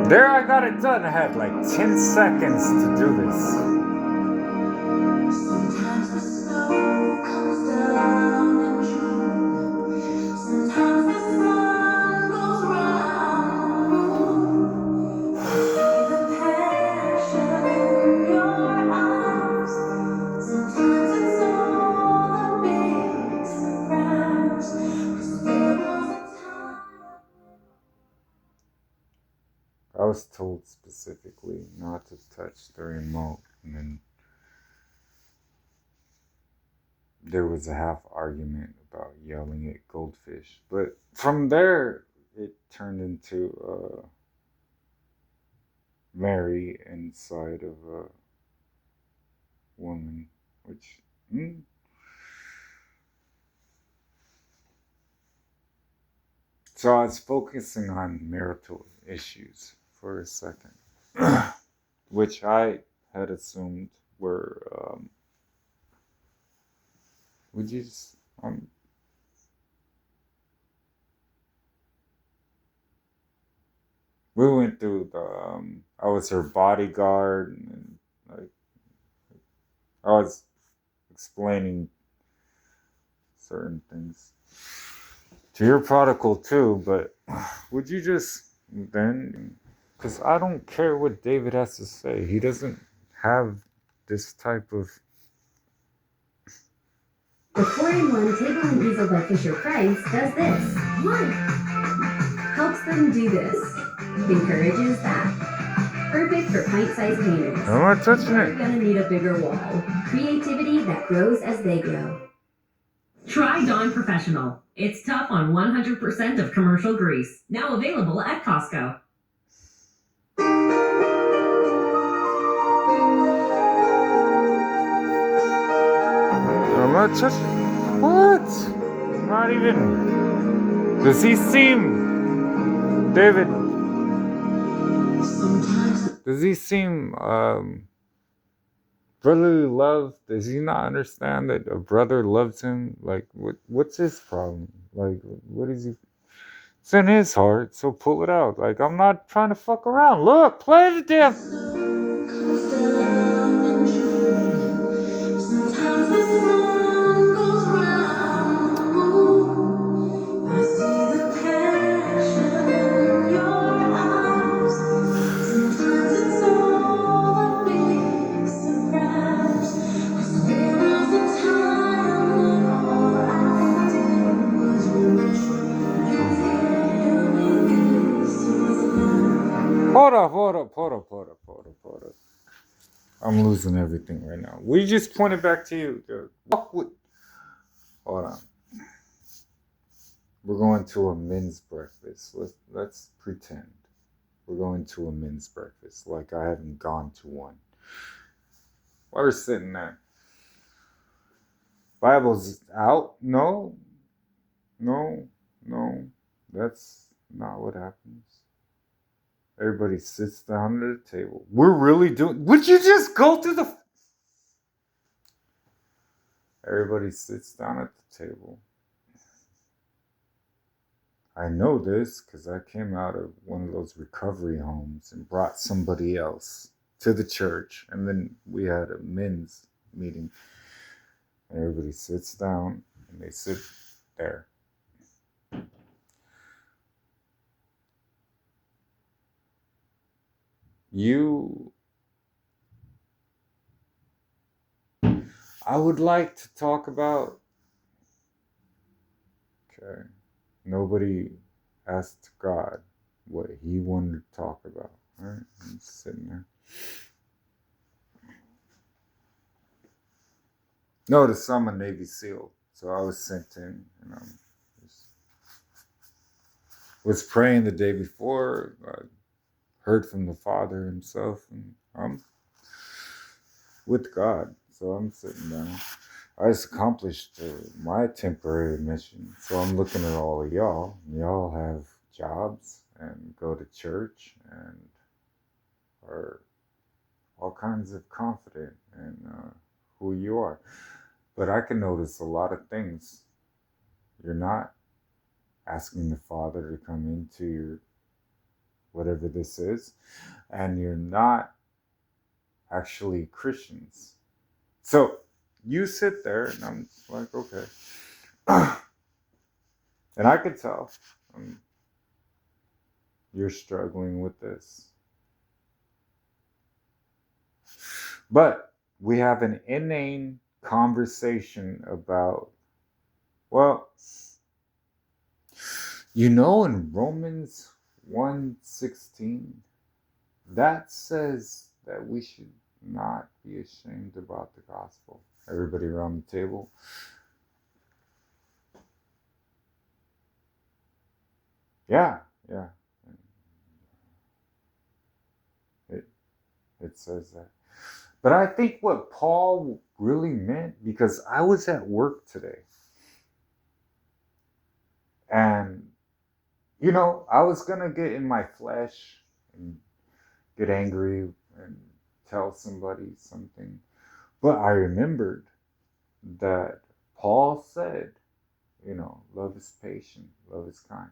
There, I got it done. I had like 10 seconds to do this. Sometimes the snow comes down in June. Sometimes the sun goes round the moon. I see the passion in your eyes. Sometimes it's all a big surprise. 'Cause there was a time. I was told specifically not to touch the remote, and then there was a half argument about yelling at goldfish. But from there, it turned into Mary inside of a woman, which. So I was focusing on marital issues for a second, which I had assumed were. Would you just. We went through the. I was her bodyguard, and like I was explaining certain things to your prodigal too. But would you just then? Because I don't care what David has to say. He doesn't have this type of. The 4-in-1 table and easel by Fisher-Price does this. One. Helps them do this. Encourages that. Perfect for pint-sized paintings. I'm not touching You're it. gonna need a bigger wall. Creativity that grows as they grow. Try Dawn Professional. It's tough on 100% of commercial grease. Now available at Costco. I'm not touching. What? Not even. Does he seem, David? Does he seem brotherly love? Does he not understand that a brother loves him? Like, what's his problem? Like, what is he? It's in his heart, so pull it out. Like, I'm not trying to fuck around. Look, play the damn. Sometimes the sun goes round the moon. I see the passion in your eyes. Sometimes it's all a big surprise. 'Cause there was a time when all I did was wish you tell me this was love. Hold up. I'm losing everything right now. We just pointed back to you. Dude. Hold on. We're going to a men's breakfast. Let's pretend we're going to a men's breakfast like I haven't gone to one. While we're sitting there, Bible's out. No, that's not what happens. Everybody sits down at the table. We're really doing. Would you just go to the? Everybody sits down at the table. I know this because I came out of one of those recovery homes and brought somebody else to the church, and then we had a men's meeting. And everybody sits down and they sit there. I would like to talk about. Okay. Nobody asked God what he wanted to talk about. All right, I'm sitting there. Notice I'm a Navy SEAL, so I was sent in, and was praying the day before. I heard from the Father himself, and I'm with God, so I'm sitting down. I just accomplished my temporary mission, so I'm looking at all of y'all. Y'all have jobs and go to church and are all kinds of confident in who you are. But I can notice a lot of things. You're not asking the Father to come into your whatever this is, and you're not actually Christians. So you sit there, and I'm like, okay. And I could tell you're struggling with this. But we have an inane conversation about, well, in Romans 1:16, that says that we should not be ashamed about the gospel. Everybody around the table. Yeah. It says that. But I think what Paul really meant, because I was at work today, and I was gonna get in my flesh and get angry and tell somebody something, but I remembered that Paul said, love is patient, love is kind.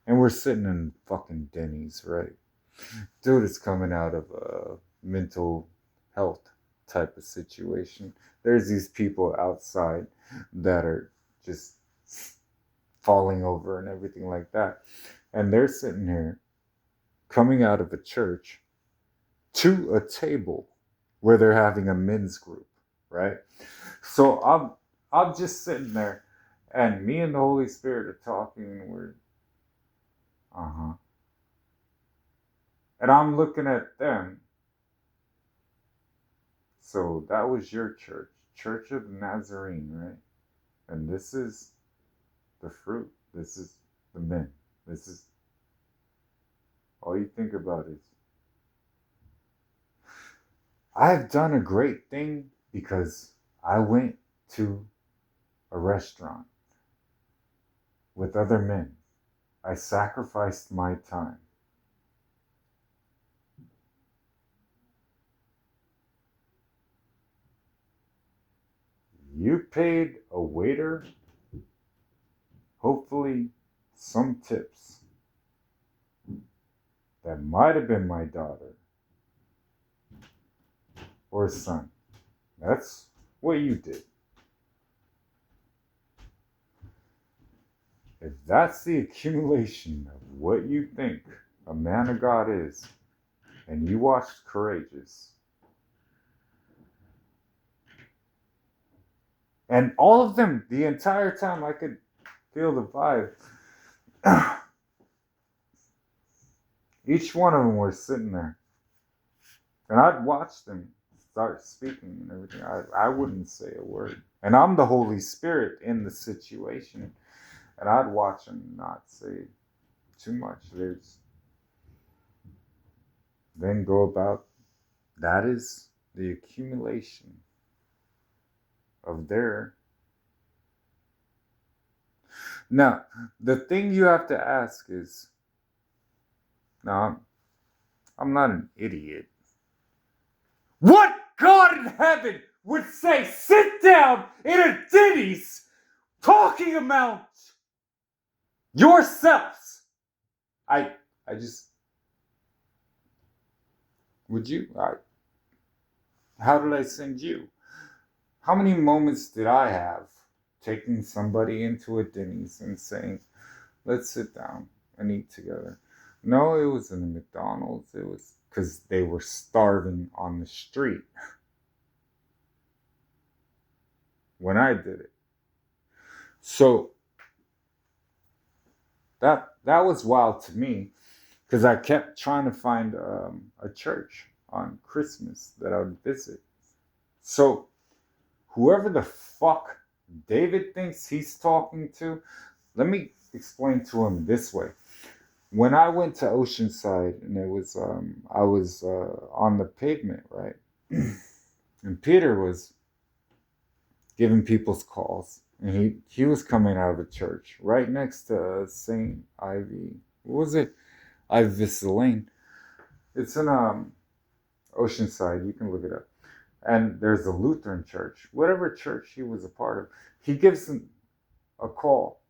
And we're sitting in fucking Denny's, right? Dude is coming out of a mental health type of situation. There's these people outside that are just falling over and everything like that. And they're sitting here coming out of a church to a table where they're having a men's group, right? So I'm just sitting there, and me and the Holy Spirit are talking, and we're and I'm looking at them. So that was your church, Church of the Nazarene, right? And this is the fruit. This is the men. This is all you think about is, I've done a great thing because I went to a restaurant with other men. I sacrificed my time. You paid a waiter, hopefully some tips. That might have been my daughter or son. That's what you did. If that's the accumulation of what you think a man of God is, and you watched Courageous, and all of them, the entire time, I could feel the vibe. Each one of them was sitting there, and I'd watch them start speaking and everything. I wouldn't say a word, and I'm the Holy Spirit in the situation, and I'd watch them not say too much. Then go about. That is the accumulation of their. Now, the thing you have to ask is, now, I'm not an idiot. What God in heaven would say, sit down in a Denny's talking about yourselves? I just, would you? How did I send you? How many moments did I have taking somebody into a Denny's and saying, let's sit down and eat together? No, it was in a McDonald's. It was because they were starving on the street when I did it. So that was wild to me, because I kept trying to find a church on Christmas that I would visit. So whoever the fuck David thinks he's talking to, let me explain to him this way. When I went to Oceanside, and it was I was on the pavement, right? And Peter was giving people's calls, and he was coming out of a church right next to St. Ivy. What was it? Ivy Lane. It's in Oceanside. You can look it up. And there's a Lutheran church. Whatever church he was a part of, he gives him a call,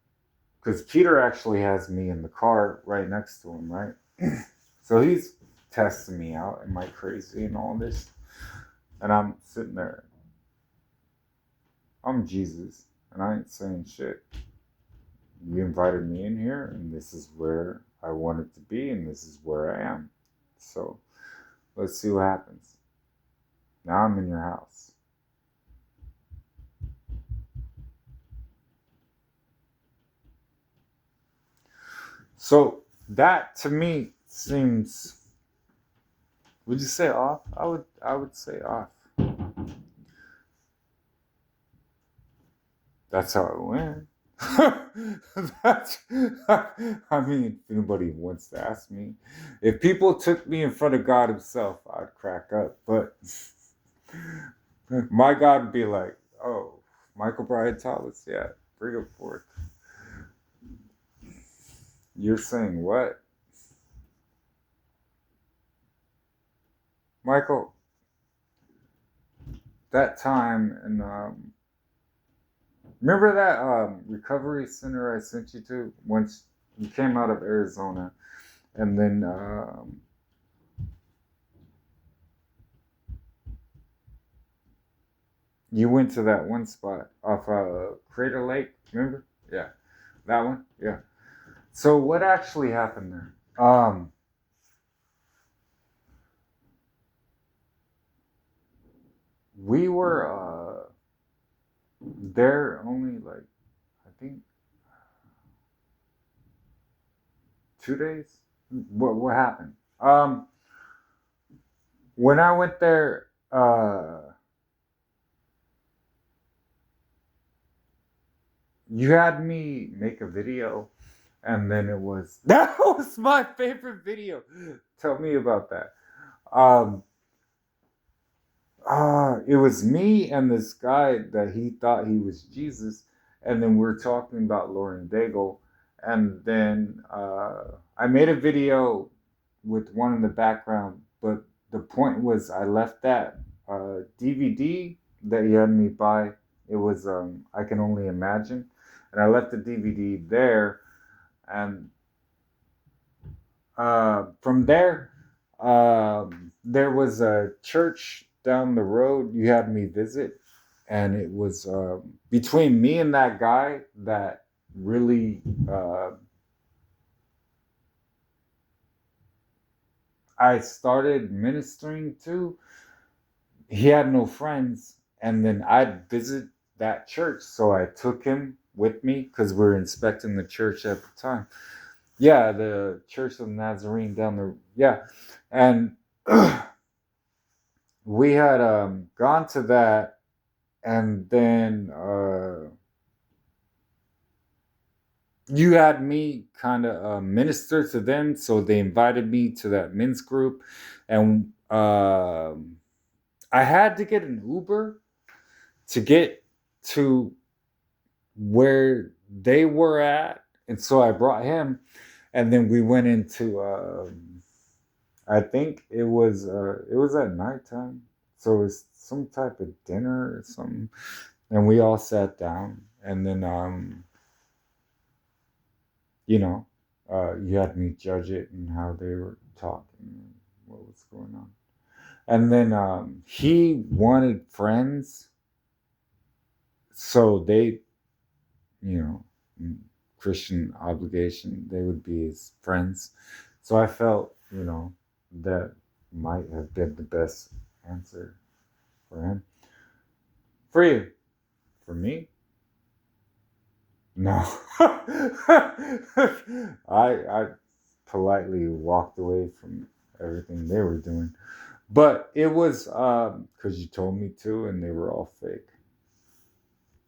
because Peter actually has me in the car right next to him, right? So he's testing me out. Am I crazy and all this? And I'm sitting there. I'm Jesus, and I ain't saying shit. You invited me in here, and this is where I wanted to be, and this is where I am. So let's see what happens. Now I'm in your house. So that to me seems, would you say off? I would say off. That's how it went. That's, I mean, if anybody wants to ask me, if people took me in front of God Himself, I'd crack up. But my God would be like, "Oh, Michael Brian Thomas, yeah, bring him forth." You're saying what, Michael? That time, and remember that recovery center I sent you to once you came out of Arizona, and then you went to that one spot off Crater Lake. Remember? Yeah, that one. Yeah. So what actually happened there? We were there only like, I think, 2 days. What happened? When I went there, you had me make a video, and then it was that was my favorite video. Tell me about that. Um, it was me and this guy that he thought he was Jesus, and then we're talking about Lauren Daigle, and then I made a video with one in the background, but the point was I left that DVD that he had me buy. It was I Can Only Imagine, and I left the DVD there, and from there, there was a church down the road you had me visit, and it was between me and that guy that really I started ministering to. He had no friends, and then I'd visit that church, so I took him with me because we were inspecting the church at the time. Yeah, the Church of the Nazarene down the, yeah, and we had gone to that, and then you had me kind of minister to them, so they invited me to that men's group, and I had to get an Uber to get to where they were at, and so I brought him, and then we went into I think it was at nighttime, so it was some type of dinner or something, and we all sat down, and then you had me judge it and how they were talking and what was going on, and then he wanted friends, so they, you know, Christian obligation, they would be his friends, so I felt, that might have been the best answer for him. For you. For me? No. I politely walked away from everything they were doing. But it was because you told me to, and they were all fake.